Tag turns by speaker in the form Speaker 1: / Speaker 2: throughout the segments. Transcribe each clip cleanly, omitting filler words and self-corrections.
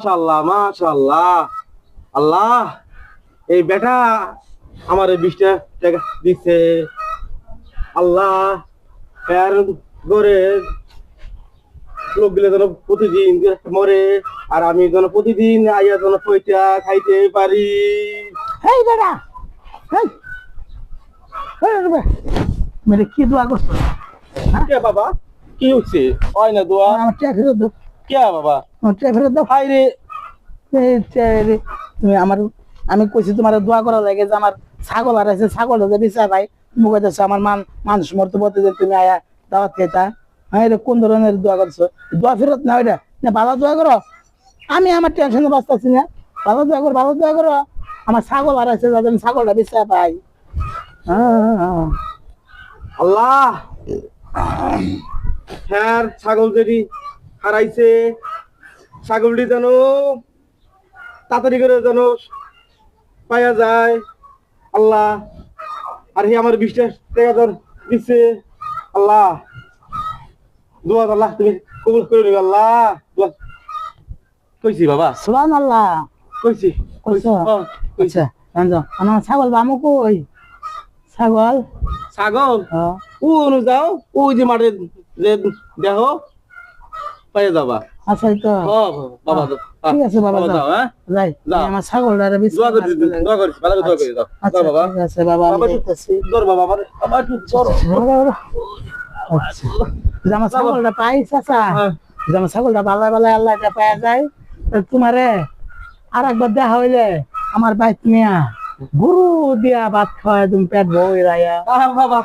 Speaker 1: মাশাআল্লাহ মাশাআল্লাহ। আল্লাহ, এই বেটা আমার 20টা টাকা দিচ্ছে। আল্লাহ, এর গরে লোকগুলো যেন প্রতিদিন মরে, আর আমি যেন প্রতিদিন আইয়া যেন পয়সা খাইতে পারি।
Speaker 2: এই বেটা, এই মেরে কি দোয়া করছো?
Speaker 1: কে বাবা, কি হচ্ছে? হয় না দোয়া।
Speaker 2: আমার টাকা ফেরত দাও,
Speaker 1: কে বাবা?
Speaker 2: আমার টাকা ফেরত দাও।
Speaker 1: হাই রে,
Speaker 2: তুমি আমার, আমি কইছি তোমার দোয়া করা লাগে যে আমার ছাগল আর আছে, ছাগলটা যে বিচার ভাই তুমি কইতেছো আমার মানুষ মরতে বলতে যে তুমি আয়া দাওয়াত খাইতা। হ্যাঁ, এটা কোন ধরনের দোয়া করছো? দোয়া ফেরত না ওইটা না, ভালো দোয়া করো। আমি আমার টেনশনে বাঁচতেছি না, ভালো দোয়া করো, ভালো দোয়া করো। আমার ছাগল আর আছে, যাতে আমি ছাগলটা বিচার পাই। হ্যাঁ,
Speaker 1: আল্লাহ, হ্যাঁ ছাগল যদি হারাইছে, ছাগলটি যেন তাড়াতাড়ি করে যেন পাওয়া যায়। আল্লাহ, আর হে আমার 20টা টাকা ধর দিচ্ছে। আল্লাহ, দোয়া আল্লাহ তুমি কবুল করে নিবে। আল্লাহ, দোয়া কইছি বাবা,
Speaker 2: সুবহানাল্লাহ।
Speaker 1: কইছি কইছি।
Speaker 2: কইছো?
Speaker 1: কইছি।
Speaker 2: আচ্ছা, জানো আমার ছাগল বামু কই? ছাগল
Speaker 1: ছাগল
Speaker 2: হ্যাঁ।
Speaker 1: ও যাও, ওই যে মাঠে যে দেহ পাই যাবা।
Speaker 2: আচ্ছা, এই তো
Speaker 1: ও বাবা,
Speaker 2: ঠিক আছে বাবা, যাও।
Speaker 1: যাও। হ্যাঁ,
Speaker 2: যাই,
Speaker 1: যাও।
Speaker 2: আমার ছাগলটা
Speaker 1: দোয়া করে দিন, দোয়া করিস, ভালো করে দোয়া করে দাও।
Speaker 2: আচ্ছা,
Speaker 1: দাও বাবা।
Speaker 2: ঠিক আছে বাবা, আমি
Speaker 1: বাবা একটু
Speaker 2: যাইতাছি।
Speaker 1: ধর বাবা, বাবা একটু ধর।
Speaker 2: আচ্ছা, যে আমার ছাগলটা পাই চাচা,
Speaker 1: হ্যাঁ।
Speaker 2: যে আমার ছাগলটা বালাই বালাই আল্লাহ এটা পাওয়া যায়, তা তোমারে আর একবার দেখা হইলে আমার বাইক নিয়া গরু দিয়া ভাত খাওয়ায় তুমি পেট বই রায়া।
Speaker 1: বাবা,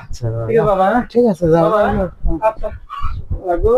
Speaker 1: ঠিক আছে বাবা।
Speaker 2: ঠিক আছে, যাও।
Speaker 1: বাবা, আচ্ছা লাগো।